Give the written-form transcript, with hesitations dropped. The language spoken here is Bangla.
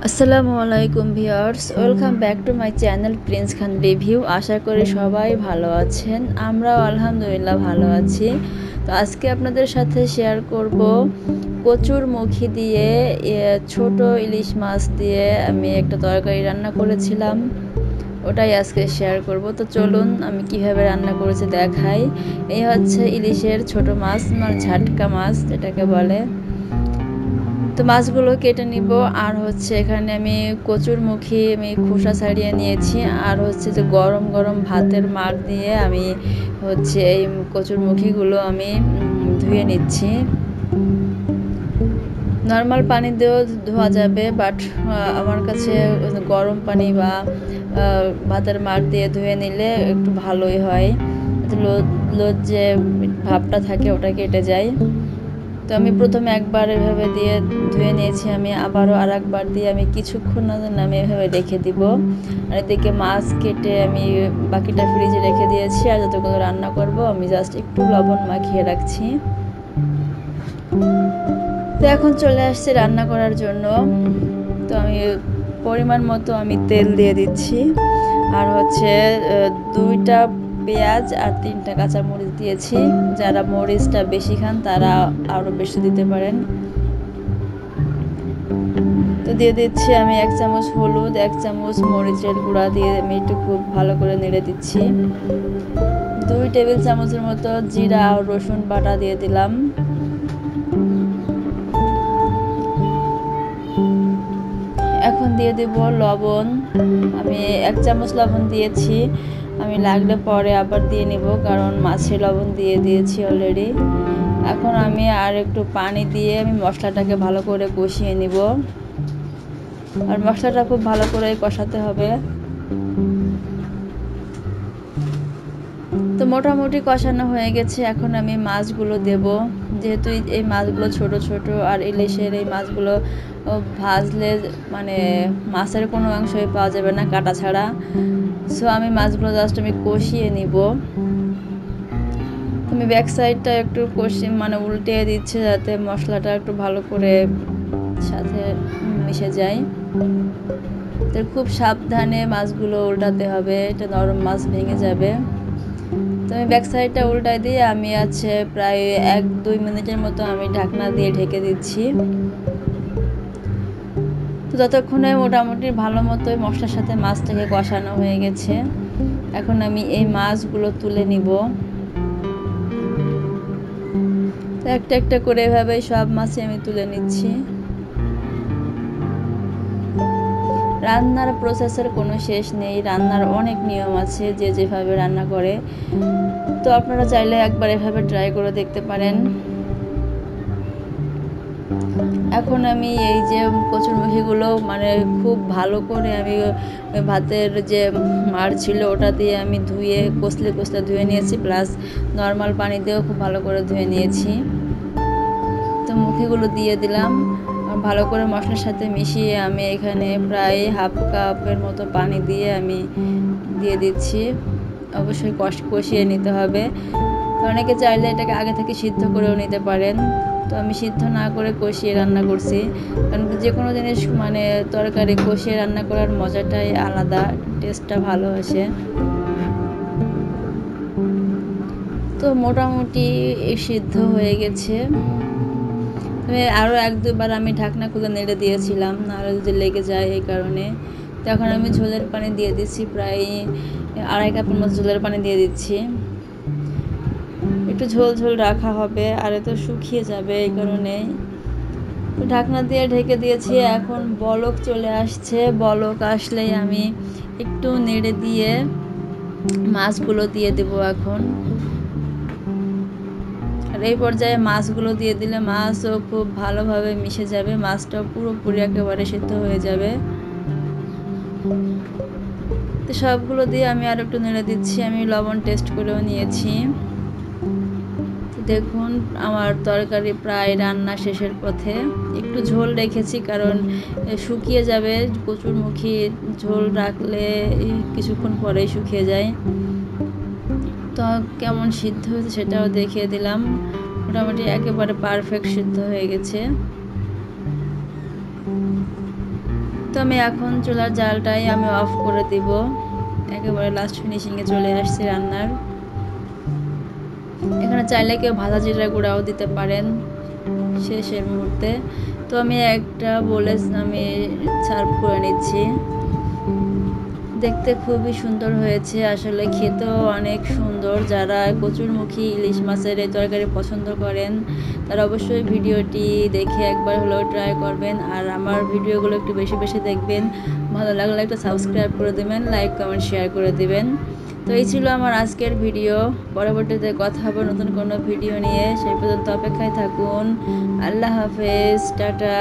আসসালামু আলাইকুম viewers, welcome back to my channel Prince Khan review. আশা করি সবাই ভালো আছেন, আমরাও আলহামদুলিল্লাহ ভালো আছি। তো আজকে আপনাদের সাথে শেয়ার করব কচুর মুখী দিয়ে ছোট ইলিশ মাছ দিয়ে আমি একটা তরকারি রান্না করেছিলাম, ওটাই আজকে শেয়ার করব। তো চলুন আমি কিভাবে রান্না করেছি দেখাই। এই হচ্ছে ইলিশের ছোট মাছ, মানে ঝাটকা মাছ যেটাকে বলে। তো মাছগুলো কেটে নিব। আর হচ্ছে এখানে আমি কচুর মুখী আমি খোসা ছাড়িয়ে নিয়েছি। আর হচ্ছে যে গরম গরম ভাতের মাড় দিয়ে আমি হচ্ছে এই কচুর মুখীগুলো আমি ধুয়ে নিচ্ছি। নর্মাল পানি দিয়েও ধোয়া যাবে, বাট আমার কাছে গরম পানি বা ভাতের মাড় দিয়ে ধুয়ে নিলে একটু ভালোই হয়, লোদ যে ভাবটা থাকে ওটা কেটে যায়। তো আমি প্রথমে একবার এভাবে দিয়ে ধুয়ে নিয়েছি, আমি আবারও আর একবার দিয়ে আমি কিছুক্ষণ আমি এভাবে রেখে দিব। আর এদিকে মাছ কেটে আমি বাকিটা ফ্রিজে রেখে দিয়েছি। আর যতগুলো রান্না করব আমি জাস্ট একটু লবণ মাখিয়ে রাখছি। তো এখন চলে আসছি রান্না করার জন্য। তো আমি পরিমাণ মতো আমি তেল দিয়ে দিচ্ছি। আর হচ্ছে 2টা পেঁয়াজ আর 3টা কাঁচামরিচ দিয়েছি। যারা মরিচটা বেশি খান তারা আরও বেশি দিতে পারেন। তো দিয়ে দিচ্ছি আমি 1 চামচ হলুদ, 1 চামচ মরিচের গুঁড়া দিয়ে আমি একটু খুব ভালো করে নেড়ে দিচ্ছি। 2 টেবিল চামচের মতো জিরা আর রসুন বাটা দিয়ে দিলাম। এখন দিয়ে দেব লবণ। আমি 1 চামচ লবণ দিয়েছি, আমি লাগলে পরে আবার দিয়ে নিব, কারণ মাছে লবণ দিয়ে দিয়েছি অলরেডি। এখন আমি আর একটু পানি দিয়ে আমি মশলাটাকে ভালো করে কষিয়ে নিব। আর মশলাটা খুব ভালো করে কষাতে হবে। তো মোটামুটি কষানো হয়ে গেছে। এখন আমি মাছগুলো দেব। যেহেতু এই মাছগুলো ছোট ছোট আর ইলিশের এই মাছগুলো ভাজলে মানে মাছের কোনো অংশই পাওয়া যাবে না কাটা ছাড়া। সো আমি মাছগুলো জাস্ট আমি কষিয়ে নিব। আমি ব্যাক সাইডটা একটু মানে উল্টে দিচ্ছি, যাতে মশলাটা একটু ভালো করে সাথে মিশে যায়। তো খুব সাবধানে মাছগুলো উল্টাতে হবে, এটা নরম মাছ ভেঙে যাবে। তো আমি ব্যাক সাইডটা উল্টাই দিয়ে আমি আছে প্রায় 1-2 মিনিটের মতো আমি ঢাকনা দিয়ে ঢেকে দিচ্ছি। তো ততক্ষণে মোটামুটি ভালো মতোই মশলার সাথে মাছটাকে কষানো হয়ে গেছে। এখন আমি এই মাছগুলো তুলে নিব। তো একটা একটা করে এভাবেই সব মাছই আমি তুলে নিচ্ছি। রান্নার প্রসেসের কোনো শেষ নেই, রান্নার অনেক নিয়ম আছে যে যেভাবে রান্না করে। তো আপনারা চাইলে একবার এভাবে ট্রাই করে দেখতে পারেন। এখন আমি এই যে কচুরমুখীগুলো মানে খুব ভালো করে আমি ভাতের যে মাড় ছিল ওটা দিয়ে আমি ধুয়ে কষলে কষলে ধুয়ে নিয়েছি, প্লাস নর্মাল পানি দিয়েও খুব ভালো করে ধুয়ে নিয়েছি। তো মুখীগুলো দিয়ে দিলাম, ভালো করে মশলার সাথে মিশিয়ে আমি এখানে প্রায় হাফ কাপের মতো পানি দিয়ে আমি দিয়ে দিচ্ছি। অবশ্যই কষিয়ে নিতে হবে। অনেকে চাইলে এটাকে আগে থেকে সিদ্ধ করেও নিতে পারেন। তো আমি সিদ্ধ না করে কষিয়ে রান্না করছি, কারণ যে কোনো জিনিস মানে তরকারি কষিয়ে রান্না করার মজাটাই আলাদা, টেস্টটা ভালো আসে। তো মোটামুটি সিদ্ধ হয়ে গেছে। আরও 1-2 বার আমি ঢাকনা খুলে নেড়ে দিয়েছিলাম, নাহলে যদি লেগে যায় এই কারণে। তো এখন আমি ঝোলের পানি দিয়ে দিচ্ছি, প্রায় 2.5 কাপের মতো ঝোলের পানি দিয়ে দিচ্ছি। একটু ঝোল ঝোল রাখা হবে, আর এত শুকিয়ে যাবে এই কারণে। তো ঢাকনা দিয়ে ঢেকে দিয়েছি। এখন বলক চলে আসছে, বলক আসলেই আমি একটু নেড়ে দিয়ে মাছগুলো দিয়ে দেবো এখন। আর এই পর্যায়ে মাছগুলো দিয়ে দিলে মাছও খুব ভালোভাবে মিশে যাবে, মাছটাও পুরোপুরি একেবারে সিদ্ধ হয়ে যাবে। তো সবগুলো দিয়ে আমি আর একটু নেড়ে দিচ্ছি। আমি লবণ টেস্ট করেও নিয়েছি। দেখুন আমার তরকারি প্রায় রান্না শেষের পথে। একটু ঝোল রেখেছি, কারণ শুকিয়ে যাবে, কচুরমুখী ঝোল রাখলে কিছুক্ষণ পরেই শুকিয়ে যায়। তো কেমন সিদ্ধ হয়েছে সেটাও দেখিয়ে দিলাম। মোটামুটি একেবারে পারফেক্ট সিদ্ধ হয়ে গেছে। তো আমি এখন চুলার জালটাই আমি অফ করে দিব। একেবারে লাস্ট ফিনিশিংয়ে চলে আসছি রান্নার। এখানে চাইলে কেউ ভাজা জিরা গুঁড়াও দিতে পারেন শেষের মুহূর্তে। তো আমি একটা বলে আমি সার্ভ করে নিচ্ছি। দেখতে খুবই সুন্দর হয়েছে, আসলে খেতেও অনেক সুন্দর। যারা কচুরমুখী ইলিশ মাছের এই তরকারি পছন্দ করেন তারা অবশ্যই ভিডিওটি দেখে একবার হলেও ট্রাই করবেন। আর আমার ভিডিওগুলো একটু বেশি বেশি দেখবেন। ভালো লাগলে একটা সাবস্ক্রাইব করে দেবেন, লাইক কমেন্ট শেয়ার করে দেবেন। তো এই ছিল আমার আজকের ভিডিও। পরবর্তীতে কথা হবে নতুন কোনো ভিডিও নিয়ে। সেই পর্যন্ত অপেক্ষায় থাকুন। আল্লাহ হাফেজ, টাটা।